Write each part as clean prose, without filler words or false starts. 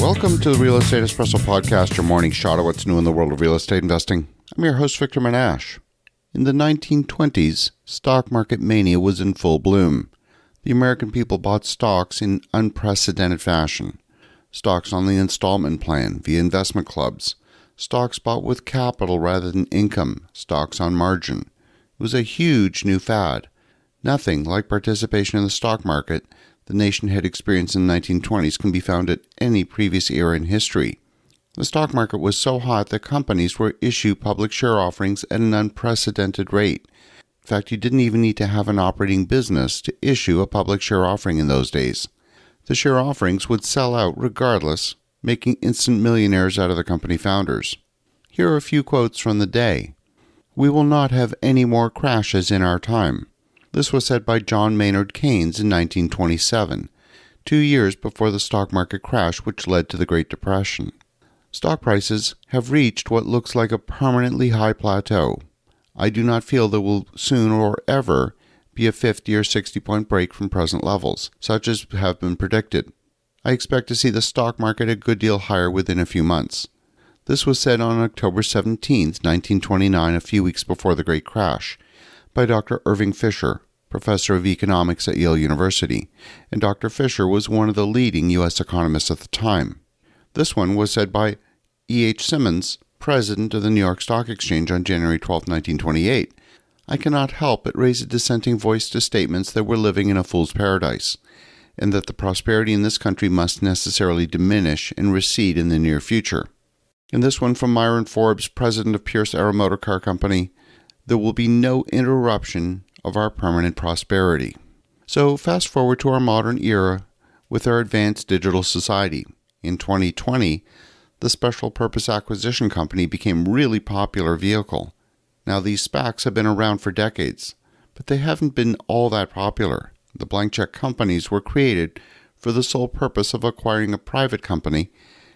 Welcome to the Real Estate Espresso Podcast, your morning shot of what's new in the world of real estate investing. I'm your host, Victor Monash. In the 1920s, stock market mania was in full bloom. The American people bought stocks in unprecedented fashion. Stocks on the installment plan via investment clubs. Stocks bought with capital rather than income. Stocks on margin. It was a huge new fad. Nothing like participation in the stock market the nation had experienced in the 1920s can be found at any previous era in history. The stock market was so hot that companies were issuing public share offerings at an unprecedented rate. In fact, you didn't even need to have an operating business to issue a public share offering in those days. The share offerings would sell out regardless, making instant millionaires out of the company founders. Here are a few quotes from the day. "We will not have any more crashes in our time." This was said by John Maynard Keynes in 1927, 2 years before the stock market crash which led to the Great Depression. Stock prices have reached what looks like a permanently high plateau. I do not feel there will soon or ever be a 50 or 60-point break from present levels, such as have been predicted. I expect to see the stock market a good deal higher within a few months. This was said on October 17, 1929, a few weeks before the Great Crash, by Dr. Irving Fisher, professor of economics at Yale University, and Dr. Fisher was one of the leading U.S. economists at the time. This one was said by E.H. Simmons, president of the New York Stock Exchange on January 12, 1928. I cannot help but raise a dissenting voice to statements that we're living in a fool's paradise, and that the prosperity in this country must necessarily diminish and recede in the near future. And this one from Myron Forbes, president of Pierce Arrow Motor Car Company. There will be no interruption of our permanent prosperity. So fast forward to our modern era with our advanced digital society. In 2020, the Special Purpose Acquisition Company became a really popular vehicle. Now these SPACs have been around for decades, but they haven't been all that popular. The blank check companies were created for the sole purpose of acquiring a private company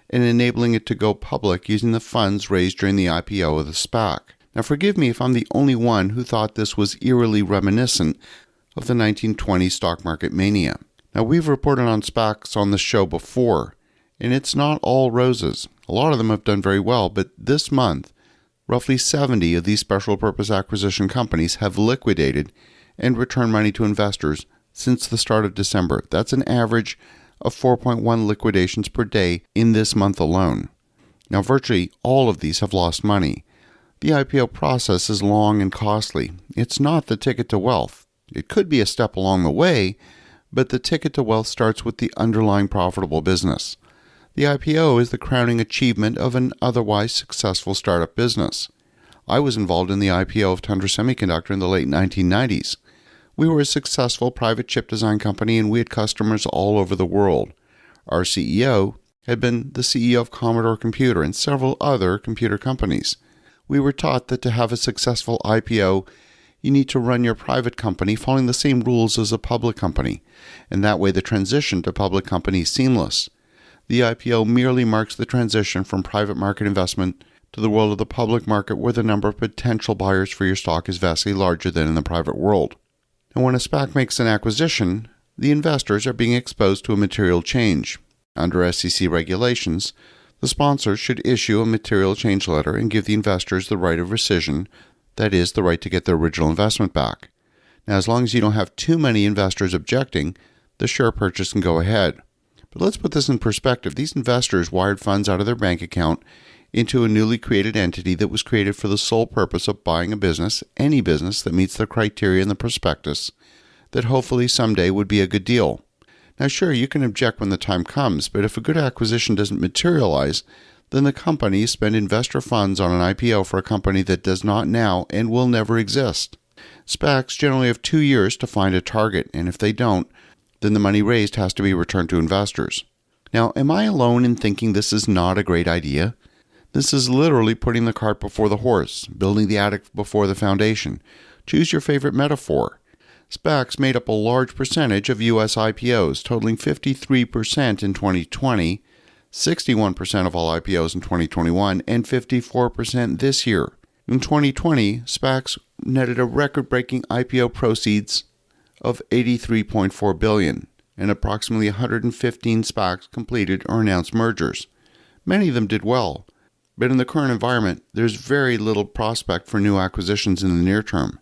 and enabling it to go public using the funds raised during the IPO of the SPAC. Now forgive me if I'm the only one who thought this was eerily reminiscent of the 1920s stock market mania. Now we've reported on SPACs on the show before, and it's not all roses. A lot of them have done very well, but this month, roughly 70 of these special purpose acquisition companies have liquidated and returned money to investors since the start of December. That's an average of 4.1 liquidations per day in this month alone. Now virtually all of these have lost money. The IPO process is long and costly. It's not the ticket to wealth. It could be a step along the way, but the ticket to wealth starts with the underlying profitable business. The IPO is the crowning achievement of an otherwise successful startup business. I was involved in the IPO of Tundra Semiconductor in the late 1990s. We were a successful private chip design company and we had customers all over the world. Our CEO had been the CEO of Commodore Computer and several other computer companies. We were taught that to have a successful IPO, you need to run your private company following the same rules as a public company, and that way the transition to public company is seamless. The IPO merely marks the transition from private market investment to the world of the public market where the number of potential buyers for your stock is vastly larger than in the private world. And when a SPAC makes an acquisition, the investors are being exposed to a material change. Under SEC regulations, the sponsors should issue a material change letter and give the investors the right of rescission, that is, the right to get their original investment back. Now, as long as you don't have too many investors objecting, the share purchase can go ahead. But let's put this in perspective. These investors wired funds out of their bank account into a newly created entity that was created for the sole purpose of buying a business, any business that meets the criteria in the prospectus, that hopefully someday would be a good deal. Now sure, you can object when the time comes, but if a good acquisition doesn't materialize, then the companies spend investor funds on an IPO for a company that does not now and will never exist. SPACs generally have 2 years to find a target, and if they don't, then the money raised has to be returned to investors. Now, am I alone in thinking this is not a great idea? This is literally putting the cart before the horse, building the attic before the foundation. Choose your favorite metaphor. SPACs made up a large percentage of U.S. IPOs, totaling 53% in 2020, 61% of all IPOs in 2021, and 54% this year. In 2020, SPACs netted a record-breaking IPO proceeds of $83.4 billion. and approximately 115 SPACs completed or announced mergers. Many of them did well, but in the current environment, there's very little prospect for new acquisitions in the near term,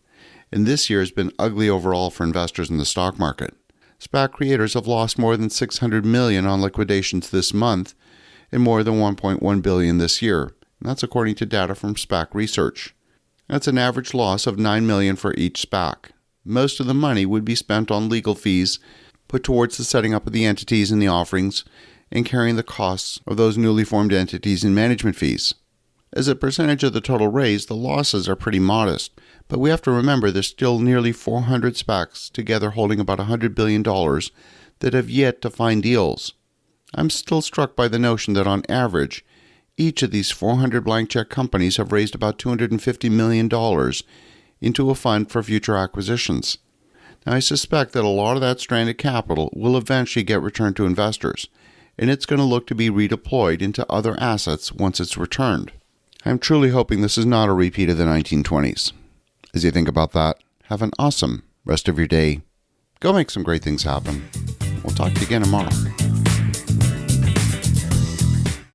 and this year has been ugly overall for investors in the stock market. SPAC creators have lost more than $600 million on liquidations this month and more than $1.1 billion this year, and that's according to data from SPAC Research. That's an average loss of $9 million for each SPAC. Most of the money would be spent on legal fees put towards the setting up of the entities and the offerings and carrying the costs of those newly formed entities in management fees. As a percentage of the total raise, the losses are pretty modest, but we have to remember there's still nearly 400 SPACs together holding about $100 billion that have yet to find deals. I'm still struck by the notion that on average, each of these 400 blank check companies have raised about $250 million into a fund for future acquisitions. Now, I suspect that a lot of that stranded capital will eventually get returned to investors, and it's going to look to be redeployed into other assets once it's returned. I'm truly hoping this is not a repeat of the 1920s. As you think about that, have an awesome rest of your day. Go make some great things happen. We'll talk to you again tomorrow.